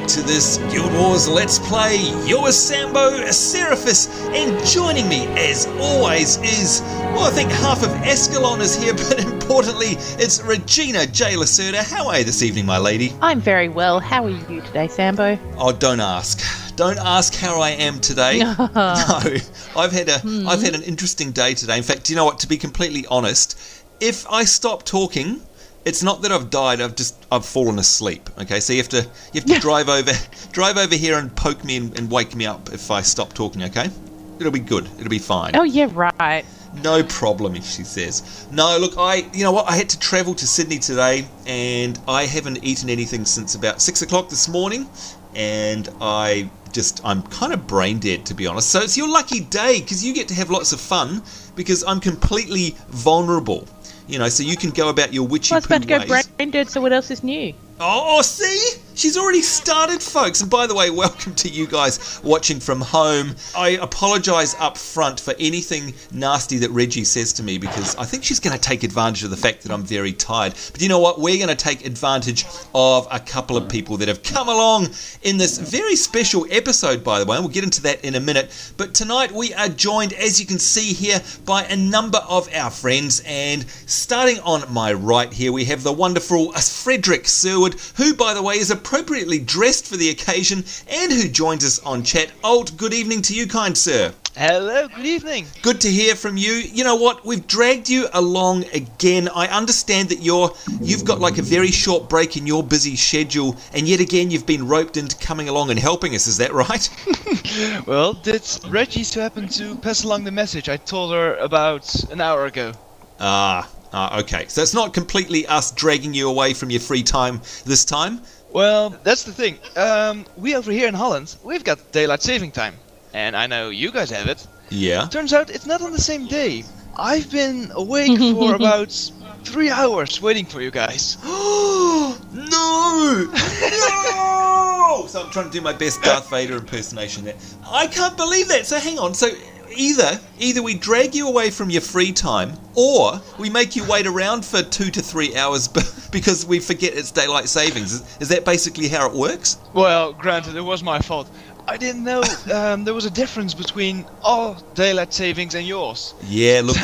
back to this Guild Wars Let's Play. You're Sambo, Seraphis, and joining me, as always, is, well, I think half of Ascalon is here, but importantly, it's Regina J. Lacerda. How are you this evening, my lady? I'm very well. How are you today, Sambo? Oh, don't ask. Don't ask how I am today. No, I've had an interesting day today. In fact, you know what? To be completely honest, if I stop talking, it's not that I've died. I've fallen asleep. Okay, so you have to drive over here and poke me and wake me up if I stop talking. Okay, it'll be good. It'll be fine. Oh yeah, right. No problem, if she says. No, look, you know what? I had to travel to Sydney today, and I haven't eaten anything since about 6 o'clock this morning, and I'm kind of brain dead, to be honest. So it's your lucky day, because you get to have lots of fun, because I'm completely vulnerable. You know, so you can go about your witchy poo ways. I was about to go brain dead, so what else is new? Oh, see? She's already started, folks. And by the way, welcome to you guys watching from home. I apologise up front for anything nasty that Reggie says to me, because I think she's going to take advantage of the fact that I'm very tired. But you know what? We're going to take advantage of a couple of people that have come along in this very special episode, by the way. And we'll get into that in a minute. But tonight we are joined, as you can see here, by a number of our friends. And starting on my right here, we have the wonderful Frederick Sherwood, who, by the way, is appropriately dressed for the occasion and who joins us on chat. Alt, good evening to you, kind sir. Hello, good evening. Good to hear from you. You know what? We've dragged you along again. I understand that you've got like a very short break in your busy schedule, and yet again you've been roped into coming along and helping us. Is that right? Well, did Reggie so happen to pass along the message I told her about an hour ago? Okay. So it's not completely us dragging you away from your free time this time? Well, that's the thing. We over here in Holland, we've got daylight saving time. And I know you guys have it. Yeah. Turns out it's not on the same day. I've been awake for about 3 hours waiting for you guys. No! No! So I'm trying to do my best Darth Vader impersonation there. I can't believe that. So hang on. So either we drag you away from your free time, or we make you wait around for 2 to 3 hours because we forget it's daylight savings. Is that basically how it works? Well, granted, it was my fault. I didn't know there was a difference between all daylight savings and yours. Yeah, look,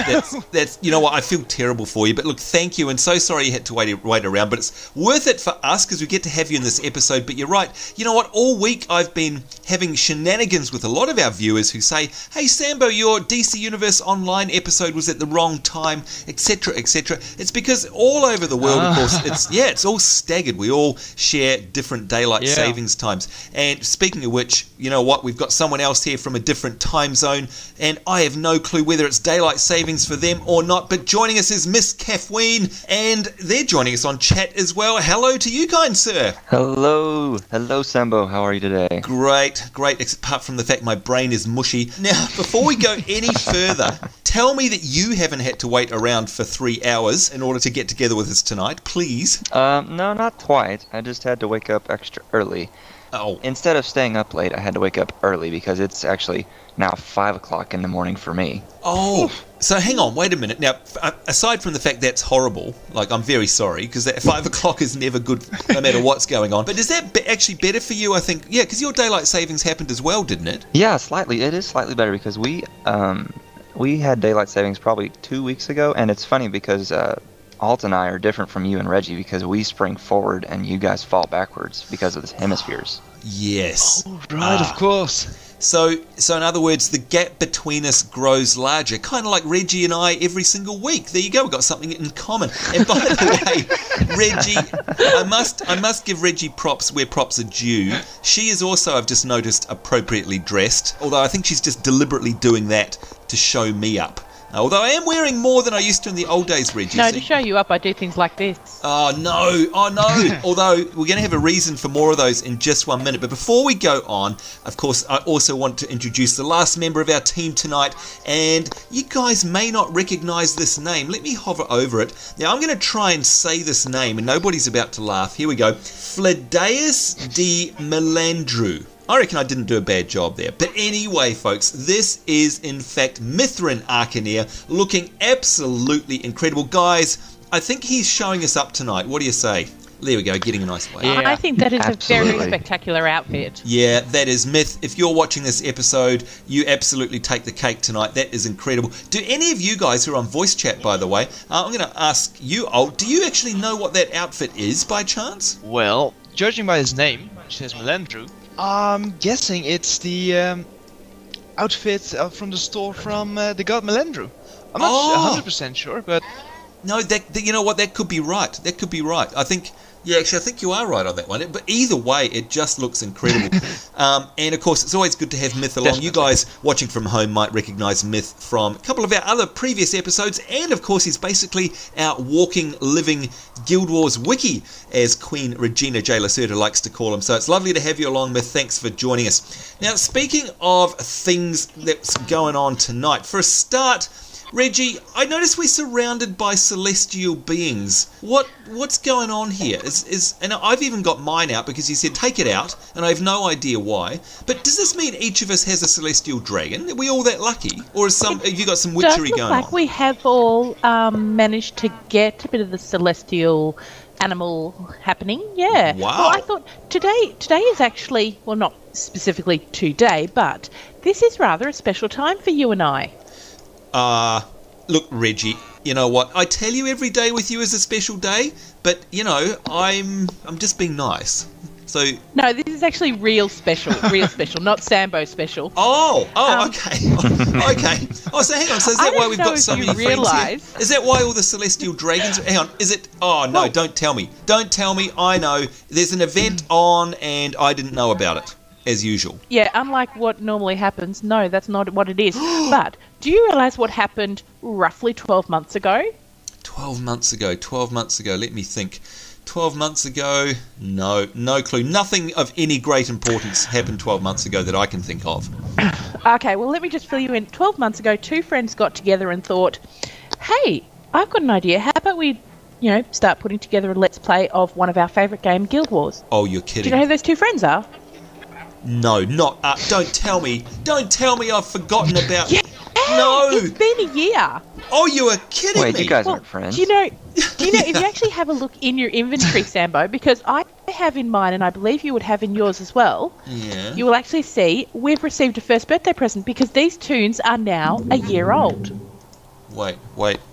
that's you know what, I feel terrible for you, but look, thank you, and so sorry you had to wait around, but it's worth it for us because we get to have you in this episode. But you're right, you know what, all week I've been having shenanigans with a lot of our viewers who say, hey Sambo, your DC Universe Online episode was at the wrong time, etc, etc. It's because all over the world, of course, it's all staggered. We all share different daylight savings times. And speaking of which, you know what, we've got someone else here from a different time zone, and I have no clue whether it's daylight savings for them or not, but joining us is Miss Kaphween, and they're joining us on chat as well. Hello to you, kind sir. Hello Sambo, how are you today? Great, apart from the fact my brain is mushy. Now, before we go any further, tell me that you haven't had to wait around for 3 hours in order to get together with us tonight, please. No, not quite. I just had to wake up extra early. Oh. Instead of staying up late, I had to wake up early because it's actually now 5 o'clock in the morning for me. Oh, so hang on, wait a minute. Now, aside from the fact that's horrible, like, I'm very sorry, because that 5 o'clock is never good no matter what's going on. But is that actually better for you, I think? Yeah, because your daylight savings happened as well, didn't it? Yeah, slightly. It is slightly better because we had daylight savings probably 2 weeks ago, and it's funny because Alt and I are different from you and Reggie because we spring forward and you guys fall backwards because of the hemispheres. Yes. Oh, right, of course. So in other words, the gap between us grows larger, kind of like Reggie and I every single week. There you go, we've got something in common. And by the way, Reggie, I must give Reggie props where props are due. She is also, I've just noticed, appropriately dressed, although I think she's just deliberately doing that to show me up. Although I am wearing more than I used to in the old days, Reggie. No, to show you up, I do things like this. Oh, no. Although, we're going to have a reason for more of those in just 1 minute. But before we go on, of course, I also want to introduce the last member of our team tonight. And you guys may not recognise this name. Let me hover over it. Now, I'm going to try and say this name, and nobody's about to laugh. Here we go. Fledaeus de Melandru. I reckon I didn't do a bad job there. But anyway, folks, this is, in fact, Mithran Arkanere, looking absolutely incredible. Guys, I think he's showing us up tonight. What do you say? There we go, getting a nice weight. Yeah. I think that is a very Absolutely. spectacular outfit. Yeah, that is Myth. If you're watching this episode, you absolutely take the cake tonight. That is incredible. Do any of you guys who are on voice chat, by the way, I'm going to ask you, Alt, do you actually know what that outfit is by chance? Well, judging by his name, which says Melandru, I'm guessing it's the outfit from the store from the god Melandru. I'm not 100% sure, but... No, that you know what? That could be right. That could be right. I think you are right on that one. But either way, it just looks incredible. And of course, it's always good to have Myth along. Definitely. You guys watching from home might recognise Myth from a couple of our other previous episodes. And of course, he's basically our walking, living Guild Wars wiki, as Queen Regina J. Lacerda likes to call him. So it's lovely to have you along, Myth. Thanks for joining us. Now, speaking of things that's going on tonight, for a start, Reggie, I notice we're surrounded by celestial beings. What's going on here? And I've even got mine out because you said take it out, and I have no idea why. But does this mean each of us has a celestial dragon? Are we all that lucky, or have you got some witchery going like on? we have all managed to get a bit of the celestial animal happening. Yeah. Wow. Well, I thought today is actually, well, not specifically today, but this is rather a special time for you and I. Look, Reggie, you know what? I tell you every day with you is a special day, but, you know, I'm just being nice. So... No, this is actually real special, not Sambo special. Oh, okay. Okay. Oh, so hang on. So is that why we've got so many friends here? Is that why all the celestial dragons... Hang on. Is it... Oh, no, don't tell me. Don't tell me. I know. There's an event on and I didn't know about it, as usual. Yeah, unlike what normally happens, no, that's not what it is. But do you realise what happened roughly 12 months ago? 12 months ago. Let me think. 12 months ago, no clue. Nothing of any great importance happened 12 months ago that I can think of. Okay, well, let me just fill you in. 12 months ago, two friends got together and thought, hey, I've got an idea. How about we, start putting together a Let's Play of one of our favourite game, Guild Wars? Oh, you're kidding. Do you know who those two friends are? No, not... don't tell me I've forgotten about... Yeah, no! It's been a year. Oh, you are kidding me! Wait, you guys aren't friends. Do you know if you actually have a look in your inventory, Sambo, because I have in mine, and I believe you would have in yours as well, Yeah. you will actually see we've received a first birthday present because these tunes are now a year old. Wait,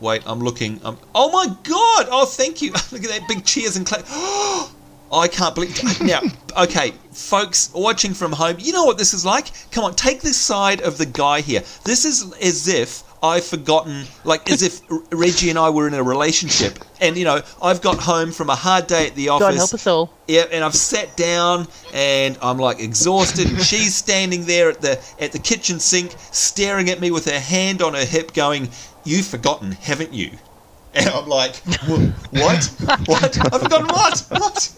I'm looking... oh my god! Oh, thank you! Look at that, big cheers and clap. I can't believe... Now, okay, folks watching from home, you know what this is like? Come on, take this side of the guy here. This is as if I've forgotten, like as if Reggie and I were in a relationship. And, I've got home from a hard day at the office. God help us all. Yeah, and I've sat down and I'm like exhausted and she's standing there at the kitchen sink staring at me with her hand on her hip going, "You've forgotten, haven't you?" And I'm like, what? I've forgotten what?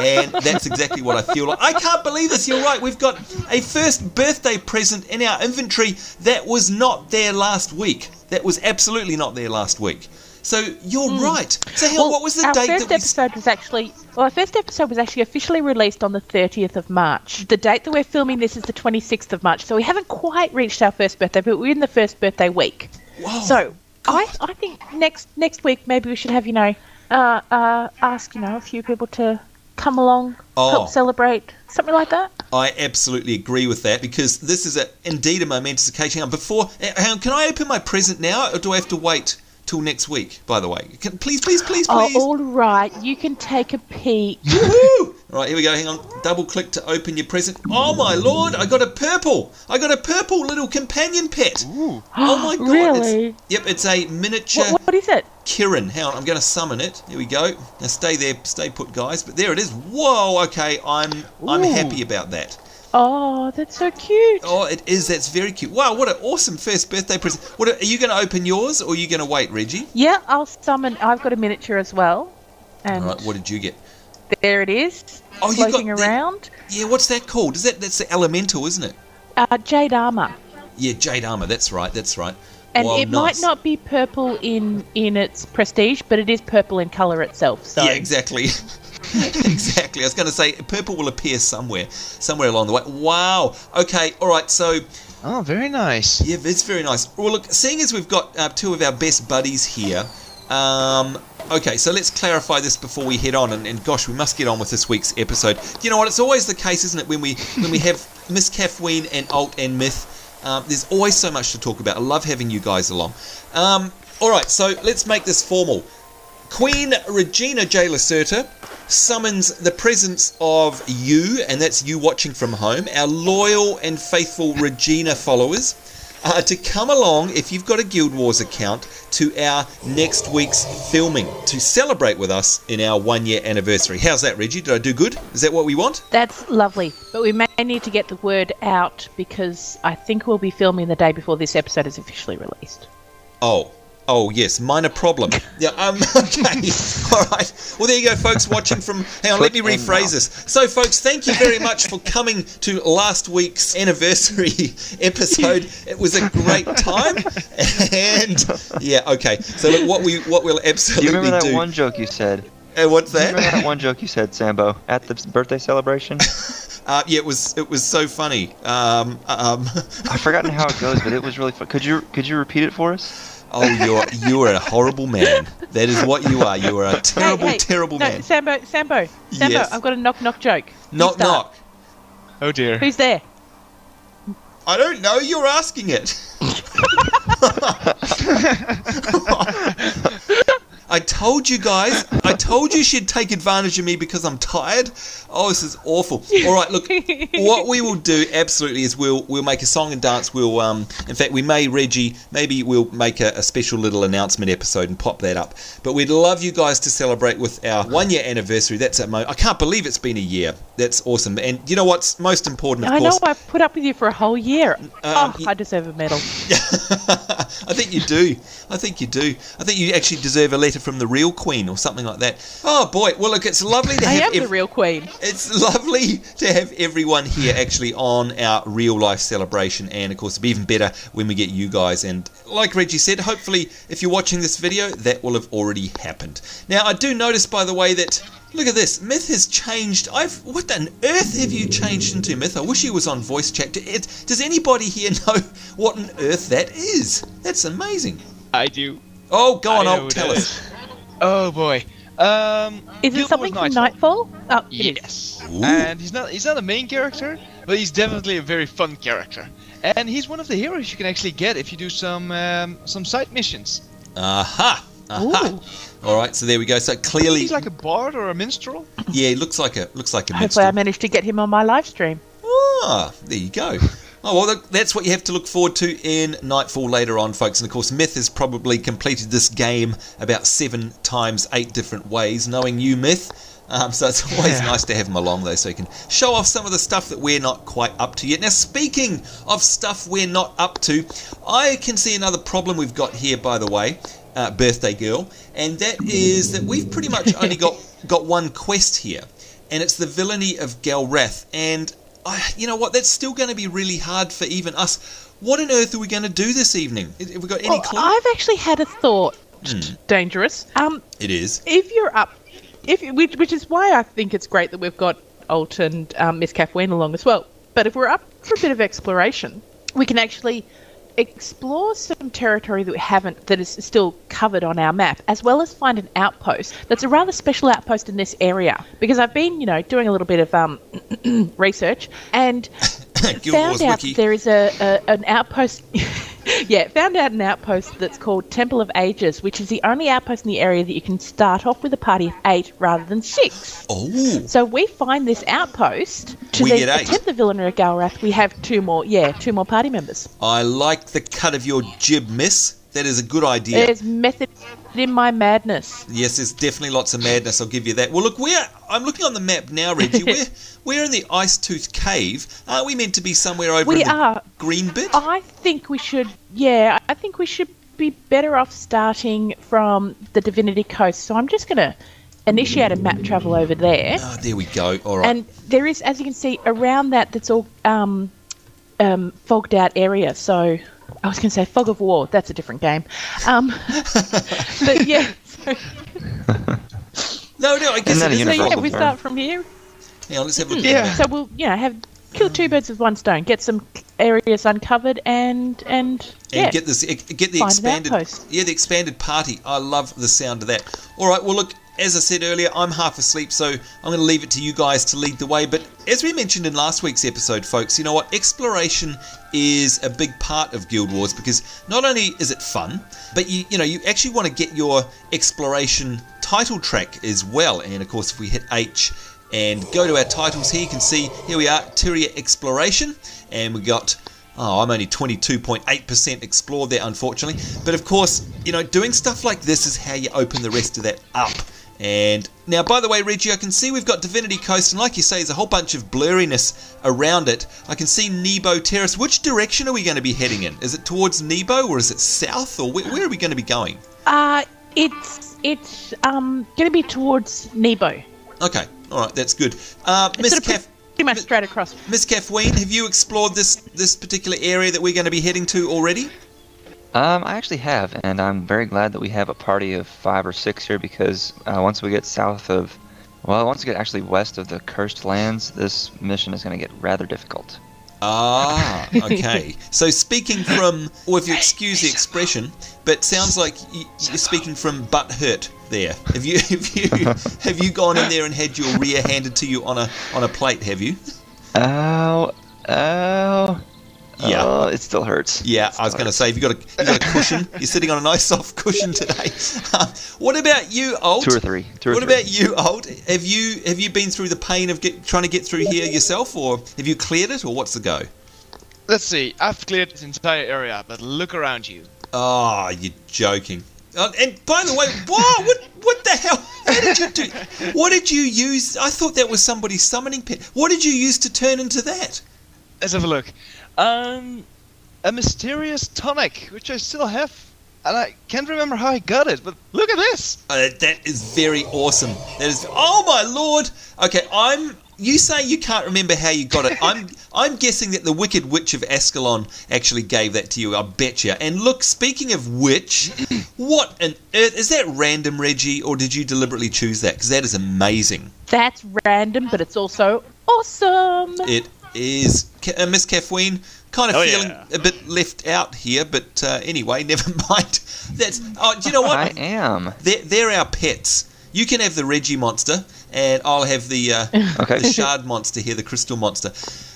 And that's exactly what I feel like. I can't believe this. You're right. We've got a first birthday present in our inventory that was not there last week. That was absolutely not there last week. So you're right. So what was the date that our first episode was actually officially released on the 30th of March. The date that we're filming this is the 26th of March. So we haven't quite reached our first birthday, but we're in the first birthday week. Whoa. So I think next week maybe we should have ask a few people to come along, help celebrate, something like that. I absolutely agree with that because this is indeed a momentous occasion. Before, can I open my present now, or do I have to wait till next week? By the way, please. Oh, all right. You can take a peek. Woohoo! All right, here we go. Hang on. Double click to open your present. Oh my lord! I got a purple little companion pet. Ooh. Oh my god! Really? It's a miniature. What is it? Kirin. Hang on, I'm going to summon it. Here we go. Now stay there, stay put, guys. But there it is. Whoa. Okay, I'm happy about that. Oh, that's so cute. Oh, it is. That's very cute. Wow, what an awesome first birthday present. Are you going to open yours, or are you going to wait, Reggie? Yeah, I'll summon. I've got a miniature as well. And all right, what did you get? There it is. Oh, floating around. Yeah, what's that called? That's the elemental, isn't it? Jade armor. Yeah, jade armor. That's right. And wow, it might not be purple in its prestige, but it is purple in colour itself. So. Yeah, exactly. Exactly. I was going to say purple will appear somewhere along the way. Wow. Okay. All right. So. Oh, very nice. Yeah, it's very nice. Well, look, seeing as we've got two of our best buddies here, Okay, so let's clarify this before we head on, and gosh, we must get on with this week's episode. You know what? It's always the case, isn't it, when we have Miss Kaphween and Alt and Myth. There's always so much to talk about. I love having you guys along. All right, so let's make this formal. Queen Regina J. Lacerta summons the presence of you, and that's you watching from home, our loyal and faithful Regina followers, to come along, if you've got a Guild Wars account, to our next week's filming to celebrate with us in our 1-year anniversary. How's that, Reggie? Did I do good? Is that what we want? That's lovely, but we may need to get the word out because I think we'll be filming the day before this episode is officially released. Oh, yes, minor problem. Yeah, okay. All right. Well, there you go, folks, watching from... Hang on, let me rephrase this. So, folks, thank you very much for coming to last week's anniversary episode. It was a great time. And, yeah, okay. So, look, what we'll absolutely do... You remember that one joke you said? What's that? You remember that one joke you said, Sambo, at the birthday celebration? Yeah, it was so funny. I've forgotten how it goes, but it was really fun. Could you repeat it for us? Oh, you're a horrible man. That is what you are. You are a terrible man. Sambo, Yes. I've got a knock joke. Knock. Oh dear. Who's there? I don't know. You're asking it. I told you guys. I told you she'd take advantage of me because I'm tired. Oh, this is awful. All right, look. What we will do absolutely is we'll make a song and dance. We'll in fact we may, Reggie, maybe we'll make a special little announcement episode and pop that up. But we'd love you guys to celebrate with our 1-year anniversary. That's at I can't believe it's been a year. That's awesome. And you know what's most important, of course. I know. I've put up with you for a whole year. I deserve a medal. I think you do. I think you actually deserve a letter from the real Queen or something like that. Oh boy, well look, it's lovely to have... I am the real Queen. It's lovely to have everyone here actually on our real life celebration, and of course it'll be even better when we get you guys, and like Reggie said, hopefully if you're watching this video that will have already happened. Now I do notice, by the way, that look at this, Myth has changed. What on earth have you changed into, Myth? I wish he was on voice chat. Does anybody here know what on earth that is? That's amazing. I do. Oh, go on, I'll tell us. Oh boy. Is it something from Nightfall? Oh, yes. Ooh. And he's not a main character, but he's definitely a very fun character. And he's one of the heroes you can actually get if you do some side missions. Aha. All right, so there we go. So clearly he's like a bard or a minstrel. Yeah, he looks like a minstrel. Hopefully I managed to get him on my live stream. Ah, there you go. Oh, well, look, that's what you have to look forward to in Nightfall later on, folks. And, of course, Myth has probably completed this game about 7 times 8 different ways, knowing you, Myth. So it's always nice to have him along, though, so he can show off some of the stuff that we're not quite up to yet. Now, speaking of stuff we're not up to, I can see another problem we've got here, by the way, birthday girl, and that is that we've pretty much only got one quest here, and it's the Villainy of Galrath, and... you know what, that's still going to be really hard for even us. What on earth are we going to do this evening? Have we got any clue? I've actually had a thought. Dangerous. It is. If you're up, which is why I think it's great that we've got Alt and Miss Kaphween along as well. But if we're up for a bit of exploration, we can actually explore some territory that we haven't, that is still covered on our map, as well as find an outpost that's a rather special outpost in this area. Because I've been, doing a little bit of research and found out there is an outpost. Found out an outpost that's called Temple of Ages, which is the only outpost in the area that you can start off with a party of 8 rather than 6. Oh! So we find this outpost to attempt the Villainy of Galrath. We have 2 more party members. I like the cut of your jib, Miss. That is a good idea. There's method in my madness. Yes, there's definitely lots of madness, I'll give you that. Well, look, I'm looking on the map now, Reggie. We're in the Ice Tooth Cave. Aren't we meant to be somewhere over in the green bit? I think we should, I think we should be better off starting from the Divinity Coast. So I'm just going to initiate a map travel over there. Oh, there we go. All right. And there is, as you can see, around that's all fogged out area. So... I was going to say Fog of War. That's a different game. But yeah. No, I guess it is. So we start from here. Yeah, let's have a look. Yeah. So we'll, have kill two birds with one stone. Get some areas uncovered and get the find expanded an outpost. the expanded party. I love the sound of that. All right, well look, as I said earlier, I'm half asleep, so I'm going to leave it to you guys to lead the way. But as we mentioned in last week's episode, folks, you know what? Exploration is a big part of Guild Wars because not only is it fun, but you actually want to get your exploration title track as well. And of course, if we hit H and go to our titles here, you can see here we are, Tyria Exploration, and we got. Oh, I'm only 22.8% explored there, unfortunately. But of course, doing stuff like this is how you open the rest of that up. And now, by the way, Reggie, I can see we've got Divinity Coast, and like you say, there's a whole bunch of blurriness around it. I can see Nebo Terrace. Which direction are we going to be heading in? Is it towards Nebo, or is it south, or where are we going to be going? It's going to be towards Nebo. Okay, all right, that's good. Miss pretty much straight across. Miss Kaphween, have you explored this particular area that we're going to be heading to already? I actually have, and I'm very glad that we have a party of 5 or 6 here because once we get once we get actually west of the cursed lands, this mission is going to get rather difficult. Ah, okay. So speaking from, or if you excuse the expression, but sounds like you're speaking from butt hurt there. Have you gone in there and had your rear handed to you on a plate? Have you? Ow. Yeah. Oh, it still hurts. Yeah, I was going to say, you got a cushion. You're sitting on a nice soft cushion today. What about you, Alt? 2 or 3. What about you, Alt? Have you been through the pain of trying to get through here yourself, or have you cleared it, or what's the go? Let's see. I've cleared this entire area, but look around you. Oh, you're joking. And by the way, what the hell? How did you do? What did you use? I thought that was somebody's summoning pit. What did you use to turn into that? Let's have a look. A mysterious tonic, which I still have, and I can't remember how I got it, but look at this! That is very awesome. That is, oh my lord! Okay, you say you can't remember how you got it. I'm guessing that the Wicked Witch of Ascalon actually gave that to you, I betcha. And look, speaking of which, what on earth, is that random, Reggie, or did you deliberately choose that? Because that is amazing. That's random, but it's also awesome! It is. Miss Kaphween, kind of feeling a bit left out here, but anyway, never mind. That's. Oh, do you know what? I am. They're our pets. You can have the Reggie monster, and I'll have the shard monster here, the crystal monster.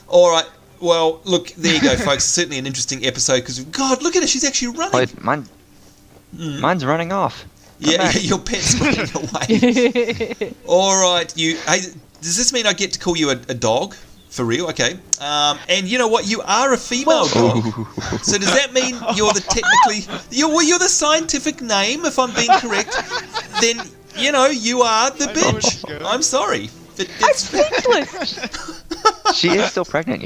All right. Well, look, there you go, folks. Certainly an interesting episode because, God, look at her. She's actually running. Wait, mine's running off. Yeah, your pet's running away. All right. Hey, does this mean I get to call you a dog? For real, okay. And you know what? You are a female dog. So does that mean you're the scientific name? If I'm being correct, then you are the bitch. I'm sorry. I'm speechless. She is still pregnant,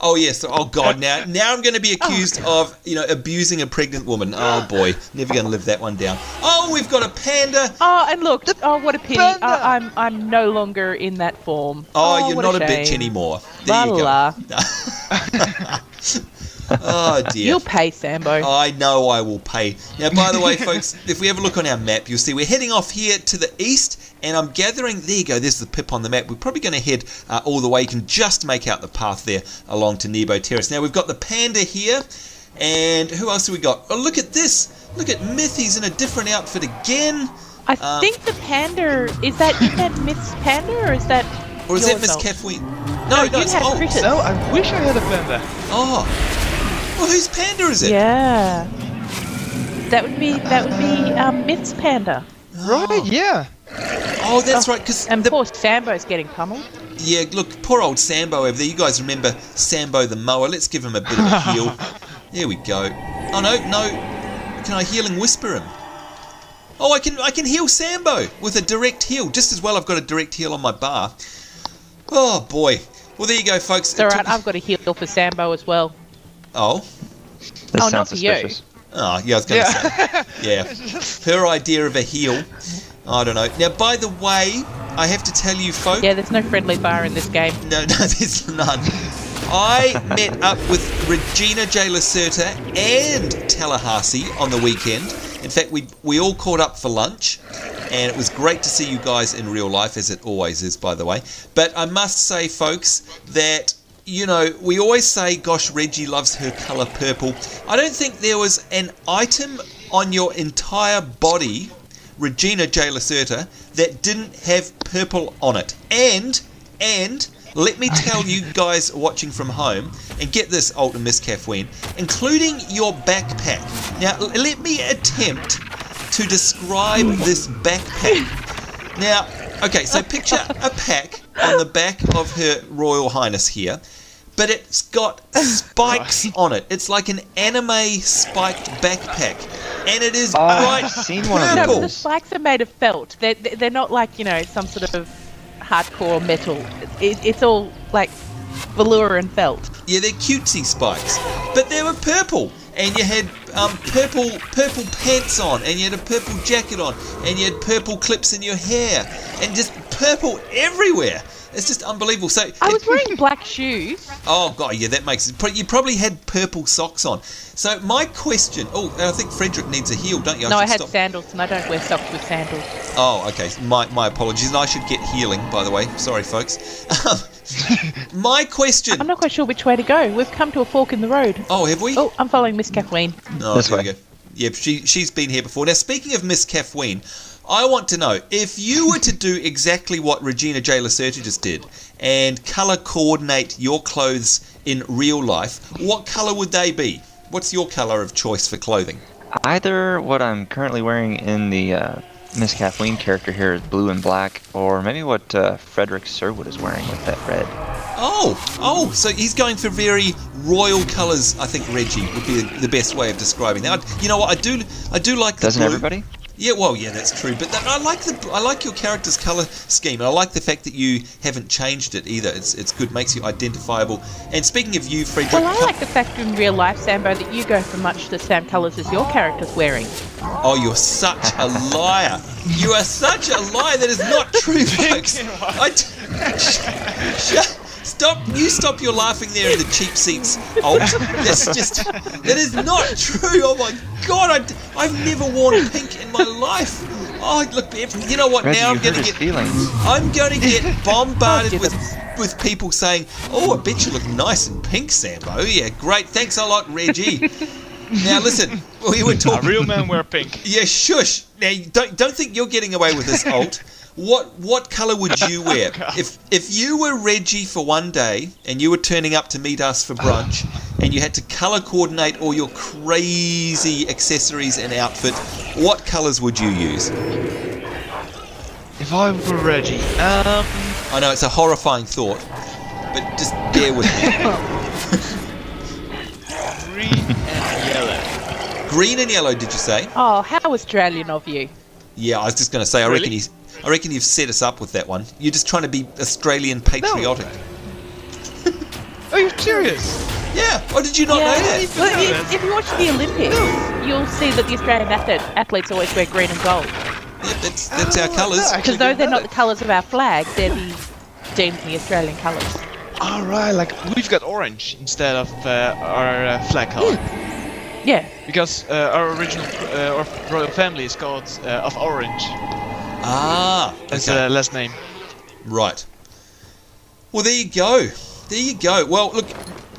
Oh yes. Oh God. Now I'm going to be accused of abusing a pregnant woman. Oh boy. Never going to live that one down. Oh, we've got a panda. Oh, and look. What a pity. I'm no longer in that form. Oh, you're not a bitch anymore. There you go. Oh dear. You'll pay, Sambo. I know I will pay. Now, by the way, folks, if we have a look on our map, you'll see we're heading off here to the east, and I'm gathering. There you go. There's the pip on the map. We're probably going to head all the way. You can just make out the path there along to Nebo Terrace. Now we've got the panda here, and who else have we got? Oh, look at this. Look at Myth. He's in a different outfit again. I think the panda is that Myth's panda, or is that? Or is that Miss Kaphween? No, it's Alt. No, I wish I had a panda. Oh. Well, whose panda is it? Yeah, that would be Myth's panda. Right? Yeah. Oh, that's right. And poor Sambo's getting pummeled. Yeah, look, poor old Sambo over there. You guys remember Sambo the mower? Let's give him a bit of a heal. There we go. Oh no. Can I healing whisper him? Oh, I can heal Sambo with a direct heal. Just as well, I've got a direct heal on my bar. Oh boy. Well, there you go, folks. It's all right. I've got a heal for Sambo as well. Oh. This sounds suspicious. Oh, yeah, I was going to say. Yeah. Her idea of a heal. I don't know. Now, by the way, I have to tell you, folks. Yeah, there's no friendly fire in this game. No, there's none. I met up with Regina J. Lacerta and Tallahassee on the weekend. In fact, we all caught up for lunch, and it was great to see you guys in real life, as it always is, by the way. But I must say, folks, that you know, we always say, gosh, Reggie loves her colour purple. I don't think there was an item on your entire body, Regina J. Lacerta, that didn't have purple on it. And let me tell you guys watching from home, and get this, Alt and Miss Kaphween, including your backpack. Now, let me attempt to describe this backpack. Now, okay, so picture a pack on the back of Her Royal Highness here, but it's got spikes on it. It's like an anime spiked backpack, and it is bright I've seen one of No, but the those. spikes are made of felt. They're not like, you know, some sort of hardcore metal. It's all like velour and felt. Yeah, they're cutesy spikes, but they were purple, and you had purple pants on, and you had a purple jacket on, and you had purple clips in your hair, and just purple everywhere. It's just unbelievable. So I was wearing black shoes. oh god, yeah, that makes it. You probably had purple socks on. So my question. Oh, I think Frederick needs a heel, don't you? No, I should had stop. sandals, and I don't wear socks with sandals. Oh, okay. My apologies. And I should get healing, by the way. Sorry, folks. My question. I'm not quite sure which way to go. We've come to a fork in the road. Oh, have we? Oh, I'm following Miss Kaphween. Oh, This there way. we go. Yeah, she's been here before. Now, speaking of Miss Kaphween, I want to know, if you were to do exactly what Regina J. Lacerta just did and colour coordinate your clothes in real life, what colour would they be? What's your colour of choice for clothing? Either what I'm currently wearing in the Miss Kathleen character here is blue and black, or maybe what Frederick Sherwood is wearing with that red. Oh, so he's going for very royal colours. I think Reggie would be the best way of describing that. You know what? I do like the Doesn't blue. everybody? Yeah, well, yeah, that's true. But I like your character's colour scheme, and I like the fact that you haven't changed it either. It's good, makes you identifiable. And speaking of you, Frederick, Well, I like the fact in real life, Sambo, that you go for much the same colours as your character's wearing. oh, you're such a liar! You are such a liar. That is not true, folks. Stop your laughing there in the cheap seats, Alt. That is not true. Oh my god, I've never worn pink in my life. Oh, look, you know what, Reggie, now you hurt his feelings. I'm going to get bombarded Oh, with people saying, oh, I bet you look nice in pink, Sambo. Yeah, great, thanks a lot, Reggie. Now listen, we were talking... Real men wear pink. Yeah, shush. Now, don't think you're getting away with this, Alt. What colour would you wear? If you were Reggie for one day and you were turning up to meet us for brunch and you had to colour coordinate all your crazy accessories and outfit, what colours would you use? If I were Reggie, I know it's a horrifying thought, but just bear with me. green and yellow. Green and yellow, did you say? Oh, how Australian of you. Yeah, I was just going to say, I Really? reckon you've set us up with that one. You're just trying to be Australian patriotic. Are you serious? Yeah. Oh, did you not know that? Well, if you watch the Olympics, you'll see that the Australian athletes always wear green and gold. Yeah, that's our colours. Because though they're not the colours of our flag, they're deemed the Australian colours. Alright, like we've got orange instead of our flag color. Yeah. Because our original our royal family is called of Orange. Ah, That's okay. the last name. Right. Well, there you go. There you go. Well, look,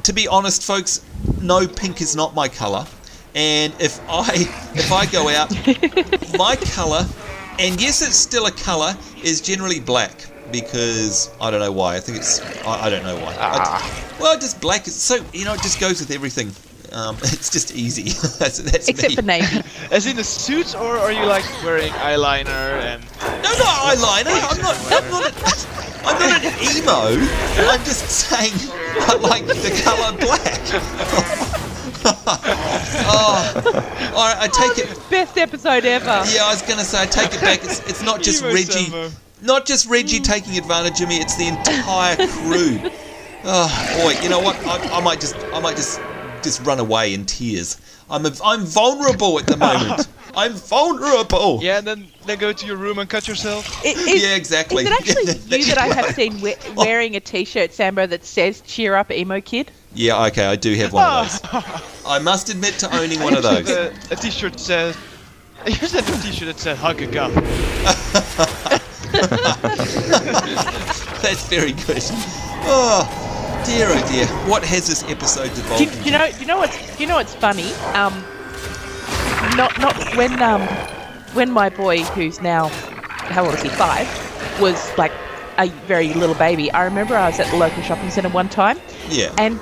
to be honest, folks, no, pink is not my colour. And if I go out, my colour, and yes, it's still a colour, is generally black. Because I don't know why. I think it's I don't know why. Well, just black is so, you know, it just goes with everything. It's just easy. that's Except me. for navy. As in a suit, or are you like wearing eyeliner and? No, not eyeliner. I'm not an emo. I'm just saying I like the colour black. Oh, all right. I take it. Best episode ever. Yeah, I was gonna say I take it back. It's not just Emo Reggie. Sambo. Not just Reggie taking advantage of me. It's the entire crew. Oh boy, you know what? I might just run away in tears. I'm vulnerable at the moment. I'm vulnerable. Yeah, and then go to your room and cut yourself. Yeah, exactly. Is it actually you that I have seen wearing a T-shirt, Sambo, that says "Cheer up, emo kid"? Yeah, okay, I do have one of those. I must admit to owning one of those. A T-shirt says. You said a T-shirt that said "Hug a Gum." That's very good. Oh, Dear oh dear, what has this episode devolved Do you know what's funny? Not when my boy, who's now, how old is he, 5, was like a very little baby. I remember I was at the local shopping centre one time. Yeah. And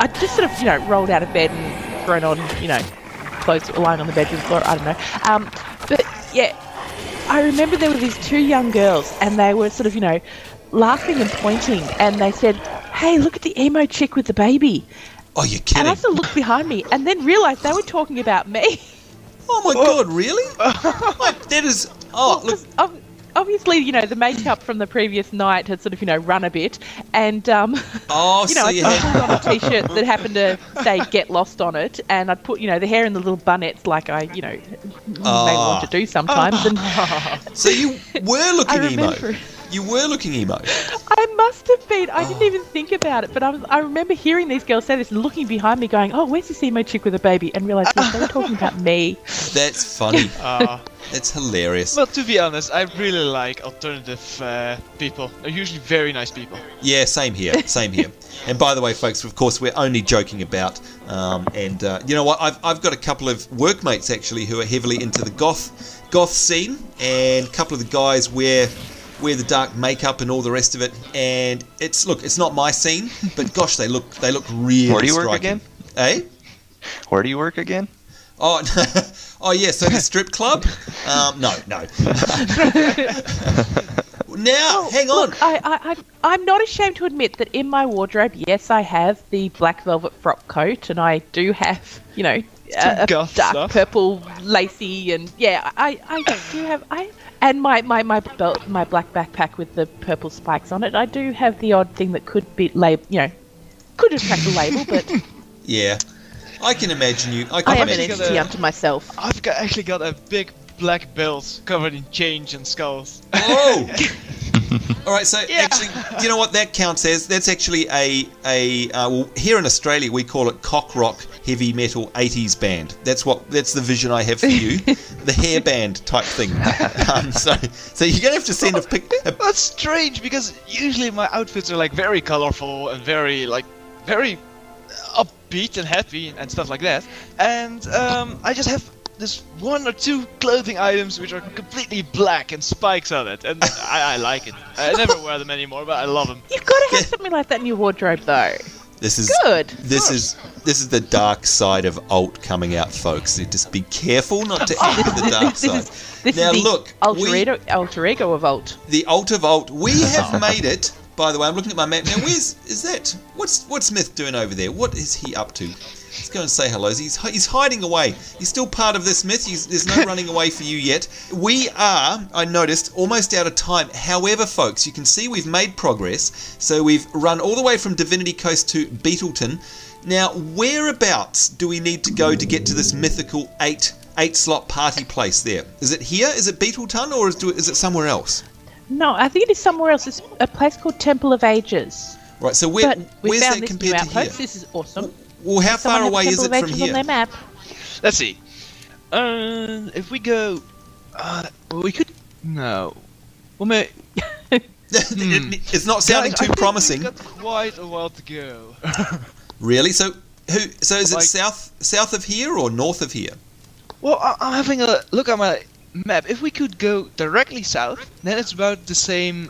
I just sort of, rolled out of bed and thrown on, clothes lying on the bedroom floor. I don't know. But yeah, I remember there were these 2 young girls, and they were sort of, laughing and pointing, and they said, "Hey, look at the emo chick with the baby." Oh, you're kidding. And I sort of looked behind me and then realised they were talking about me. Oh my God, really? That is... Oh, look... Obviously, the makeup from the previous night had sort of, run a bit, and Oh, so I put on a t-shirt that happened to say "Get Lost" on it, and I'd put, the hair in the little bunnettes like I, may want to do sometimes. And so you were looking emo. remember. You were looking emo. I must have been. I didn't even think about it, but I remember hearing these girls say this and looking behind me going, "Oh, where's this emo chick with a baby?" and realised they were talking about me. That's funny. That's hilarious. Well, to be honest, I really like alternative people. They're usually very nice people. Yeah, same here. Same here. And by the way, folks, of course, we're only joking about. You know what? I've got a couple of workmates actually who are heavily into the goth scene, and a couple of the guys wear the dark makeup and all the rest of it. And it's not my scene, but gosh, they look really. Where do you striking. work again? Eh? Where do you work again? Oh, oh yeah. So the strip club? No. Now, hang on. Look, I'm not ashamed to admit that in my wardrobe, yes, I have the black velvet frock coat, and I do have, a dark stuff. purple lacy, and yeah, I do have and my belt, my black backpack with the purple spikes on it. I do have the odd thing that could be could attract a label, but yeah. I can imagine you. I am an imagine entity unto myself. I've actually got a big black belt covered in chains and skulls. Oh! Alright, so actually, you know what that counts as? That's actually well, here in Australia we call it cock rock heavy metal 80s band. That's the vision I have for you. The hair band type thing. So you're going to have to send a pic. That's strange, because usually my outfits are like very colorful and very upbeat and happy and stuff like that. And I just have this 1 or 2 clothing items which are completely black and spikes on it, and I like it. I never wear them anymore, but I love them. You've got to have something like that in your wardrobe, though. This is good. This is the dark side of alt coming out, folks. So just be careful not to enter the dark side. This now is the look, alter ego of alt. The alt of alt. We have made it. By the way, I'm looking at my map now. Is that? What's Smith doing over there? What is he up to? Let's go and say hello. He's hiding away. He's still part of this myth. There's no running away for you yet. We are, I noticed, almost out of time. However, folks, you can see we've made progress. So we've run all the way from Divinity Coast to Beetletun. Now, whereabouts do we need to go to get to this mythical 8-slot party place there? Is it here? Is it Beetletun, or is it somewhere else? No, I think it is somewhere else. It's a place called Temple of Ages. Right, so where's that compared to here? This is awesome. Well, how far away is it from here? On their map. Let's see. If we go, we could no. Well, it's not sounding too promising. We've got quite a while to go. Really? So is it south of here or north of here? Well, I'm having a look at my map. If we could go directly south, then it's about the same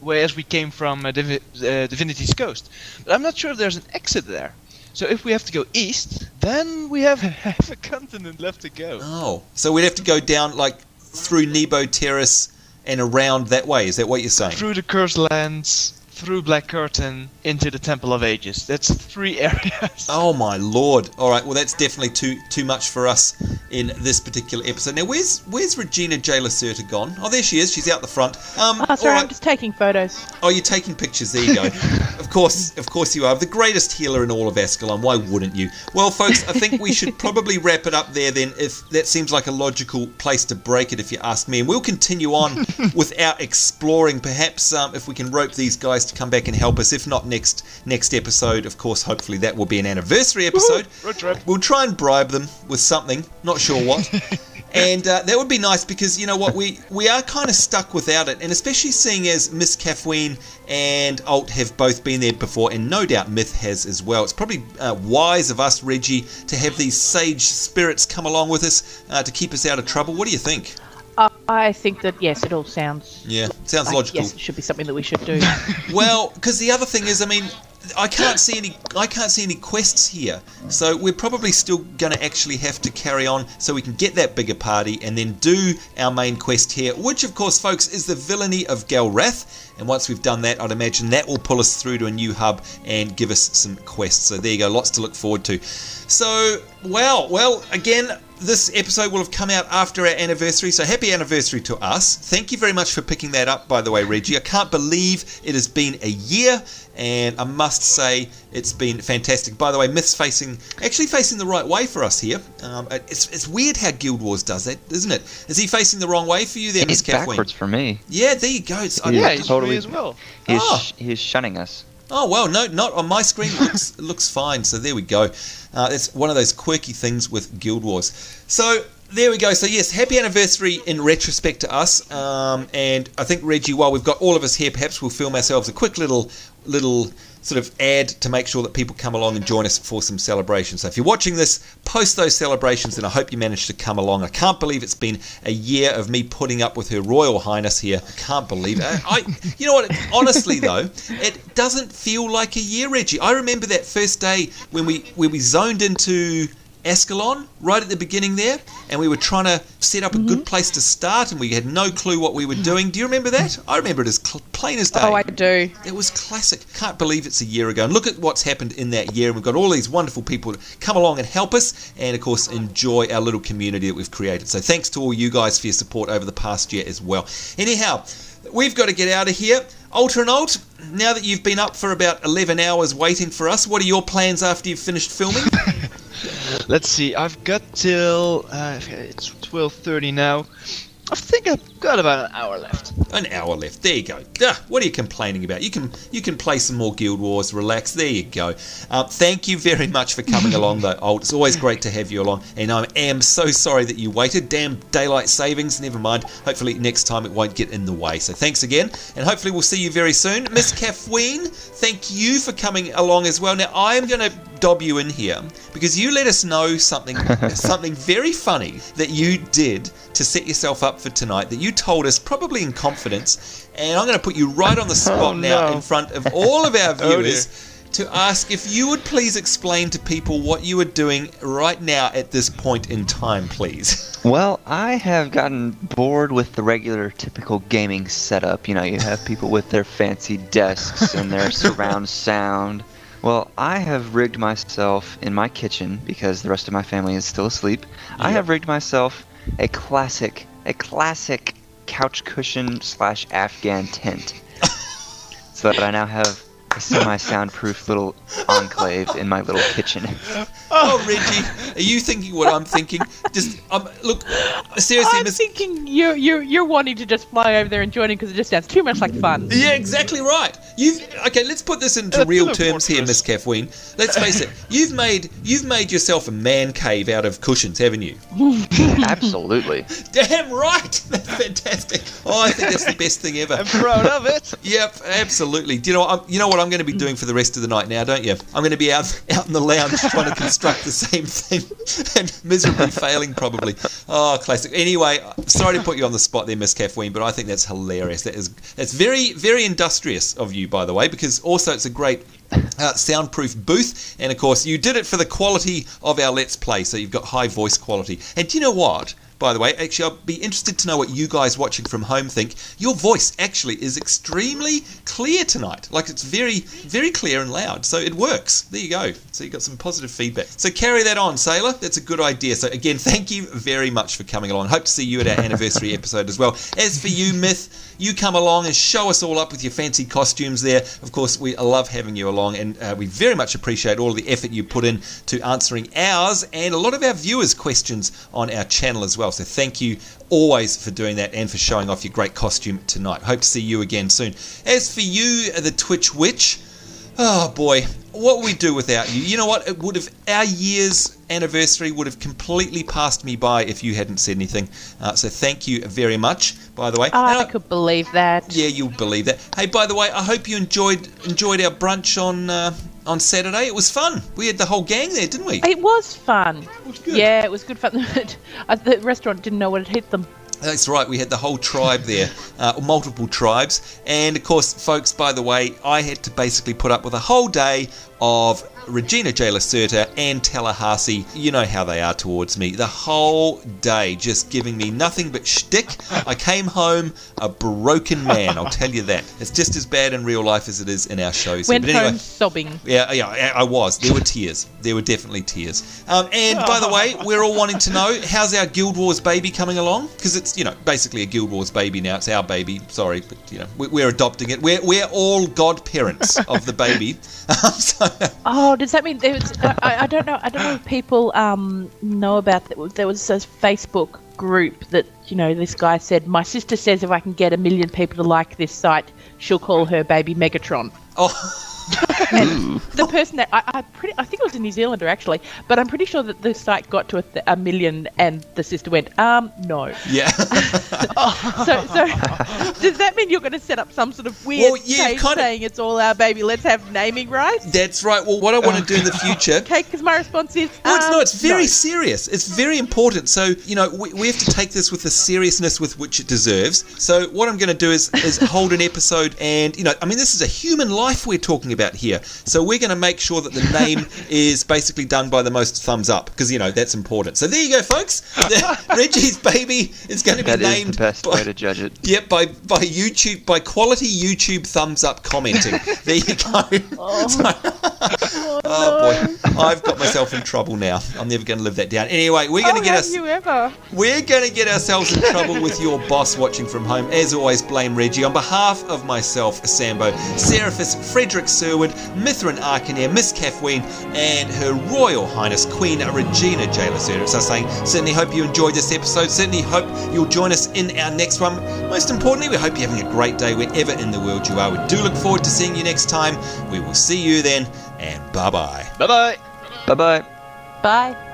way as we came from Divinity's Coast. But I'm not sure if there's an exit there. So if we have to go east, then we have half a continent left to go. Oh, so we'd have to go down through Nebo Terrace and around that way. Is that what you're saying? Through the Cursed Lands, through Black Curtain, into the Temple of Ages. That's 3 areas. Oh my lord! All right, well that's definitely too much for us in this particular episode. Now, where's Regina J. Lacerta gone? Oh, there she is. She's out the front. Sorry, right. I'm just taking photos. Oh, you're taking pictures. There you go. Of course you are. The greatest healer in all of Ascalon. Why wouldn't you? Well, folks, I think we should probably wrap it up there then, if that seems like a logical place to break it, if you ask me. And we'll continue on with our exploring. Perhaps if we can rope these guys to come back and help us. If not next episode, of course, hopefully that will be an anniversary episode. Road trip. We'll try and bribe them with something. Not sure what. And that would be nice because, you know what, we are kind of stuck without it. And especially seeing as Miss Kaphween and Alt have both been there before, and no doubt Myth has as well. It's probably wise of us, Reggie, to have these sage spirits come along with us to keep us out of trouble. What do you think? I think that, yes, it all sounds... Yeah, sounds logical. Yes, it should be something that we should do. Well, because the other thing is, I mean, I can't see any quests here, so we're probably still going to actually have to carry on so we can get that bigger party and then do our main quest here, which of course, folks, is the villainy of Galrath. And once we've done that, I'd imagine that will pull us through to a new hub and give us some quests. So there you go, lots to look forward to. So, well, again, this episode will have come out after our anniversary, so happy anniversary to us. Thank you very much for picking that up, by the way, Reggie. I can't believe it has been a year, and I must say it's been fantastic. By the way, Myth's actually facing the right way for us here. It's weird how Guild Wars does that, isn't it? Is he facing the wrong way for you there, Miss Kaphween? He's backwards for me. Yeah, there you go. He's totally as well. He's shunning us. Oh, well, no, not on my screen. Looks fine, so there we go. It's one of those quirky things with Guild Wars. So there we go. So yes, happy anniversary in retrospect to us. And I think, Reggie, while we've got all of us here, perhaps we'll film ourselves a quick little sort of ad to make sure that people come along and join us for some celebrations. So if you're watching this, post those celebrations, and I hope you managed to come along. I can't believe it's been a year of me putting up with Her Royal Highness here. I can't believe it. You know what? Honestly, though, it doesn't feel like a year, Reggie. I remember that first day when we zoned into Ascalon right at the beginning there, and we were trying to set up a good place to start, and we had no clue what we were doing. Do you remember that? I remember it as plain as day. Oh, I do. It was classic. Can't believe it's a year ago. And look at what's happened in that year. We've got all these wonderful people to come along and help us, and of course enjoy our little community that we've created. So thanks to all you guys for your support over the past year as well. Anyhow, we've got to get out of here. Altaranalt, now that you've been up for about 11 hours waiting for us, what are your plans after you've finished filming? Let's see, I've got till it's 12:30 now. I think I've got about an hour left. An hour left. There you go. What are you complaining about? You can play some more Guild Wars. Relax. There you go. Thank you very much for coming along, though, Alt. It's always great to have you along. And I am so sorry that you waited. Damn daylight savings. Never mind. Hopefully next time it won't get in the way. So thanks again. And hopefully we'll see you very soon. Miss Kaphween, thank you for coming along as well. Now, I am going to dob you in here because you let us know something very funny that you did to set yourself up for tonight, that you told us probably in confidence, and I'm going to put you right on the spot now in front of all of our viewers to ask if you would please explain to people what you are doing right now at this point in time, please. Well, I have gotten bored with the regular typical gaming setup. You know, you have people with their fancy desks and their surround sound. Well, I have rigged myself in my kitchen because the rest of my family is still asleep. Yep. I have rigged myself a classic couch cushion / Afghan tent so that I now have a semi-soundproof little enclave in my little kitchen. Oh, Reggie, are you thinking what I'm thinking? Just look, seriously, I'm thinking you're wanting to just fly over there and join in because it just sounds too much like fun. Yeah, exactly right. Okay, let's put this into real terms here, Miss Kaphween. Let's face it. You've made yourself a man cave out of cushions, haven't you? Absolutely. Damn right. That's fantastic. Oh, I think that's the best thing ever. I'm proud of it. Yep, absolutely. Do you know what I'm going to be doing for the rest of the night now, don't you? I'm going to be out in the lounge trying to construct the same thing and miserably failing probably. Oh, classic. Anyway, sorry to put you on the spot there, Miss Kaphween, but I think that's hilarious. That's very, very industrious of you, by the way, because also it's a great soundproof booth, and of course you did it for the quality of our Let's Play, so you've got high voice quality. And do you know what? By the way, actually, I'll be interested to know what you guys watching from home think. Your voice actually is extremely clear tonight. Like, it's very, very clear and loud. So it works. There you go. So you got some positive feedback. So carry that on, Sailor. That's a good idea. So again, thank you very much for coming along. Hope to see you at our anniversary episode as well. As for you, Myth, you come along and show us all up with your fancy costumes there. Of course, we love having you along, and we very much appreciate all of the effort you put in to answering ours and a lot of our viewers' questions on our channel as well. So thank you always for doing that and for showing off your great costume tonight. Hope to see you again soon. As for you, the Twitch Witch, Oh boy, what would we do without you? You know what? It would have, our year's anniversary would have completely passed me by if you hadn't said anything. So thank you very much, by the way. Oh, I could believe that. Yeah, you'll believe that. Hey, by the way, I hope you enjoyed our brunch on Saturday. It was fun. We had the whole gang there, didn't we? It was fun. It was good. Yeah, it was good fun. The restaurant didn't know what had hit them. That's right, we had the whole tribe there, multiple tribes, and of course, folks, by the way, I had to basically put up with a whole day of Regina J. Lacerta and Tallahassee. You know how they are towards me. The whole day just giving me nothing but shtick. I came home a broken man, I'll tell you that. It's just as bad in real life as it is in our shows. Went home sobbing. Yeah, I was. There were tears. There were definitely tears. And by the way, we're all wanting to know, how's our Guild Wars baby coming along? Because it's, basically a Guild Wars baby now. It's our baby. Sorry, but, we're adopting it. We're all godparents of the baby. Oh, does that mean there was? I don't know. I don't know if people know about that. There was a Facebook group that this guy said, my sister says if I can get 1 million people to like this site, she'll call her baby Megatron. Oh. And the person that I think it was a New Zealander actually, but I'm pretty sure that the site got to 1 million and the sister went, no. Yeah. So does that mean you're going to set up some sort of weird page saying it's all our baby, let's have naming rights? That's right. Well, what I want to do in the future... Okay, because my response is... it's very serious. It's very important. So, we have to take this with the seriousness with which it deserves. So what I'm going to do is hold an episode and, this is a human life we're talking about here. So we're going to make sure that the name is basically done by the most thumbs up, because that's important. So there you go, folks. Reggie's baby is going to be named. That is the best way to judge it. Yep, by YouTube, by quality YouTube thumbs up commenting. There you go. Oh boy, I've got myself in trouble now. I'm never going to live that down. Anyway, we're going to get ourselves in trouble with your boss watching from home. As always, blame Reggie. On behalf of myself, Sambo, Seraphis, Frederick Sherwood, Mithran Arkanere, Miss Kaphween, and Her Royal Highness Queen Regina J. Lacerta. So saying, certainly hope you enjoyed this episode. Certainly hope you'll join us in our next one. Most importantly, we hope you're having a great day wherever in the world you are. We do look forward to seeing you next time. We will see you then, and bye-bye. Bye-bye. Bye-bye. Bye.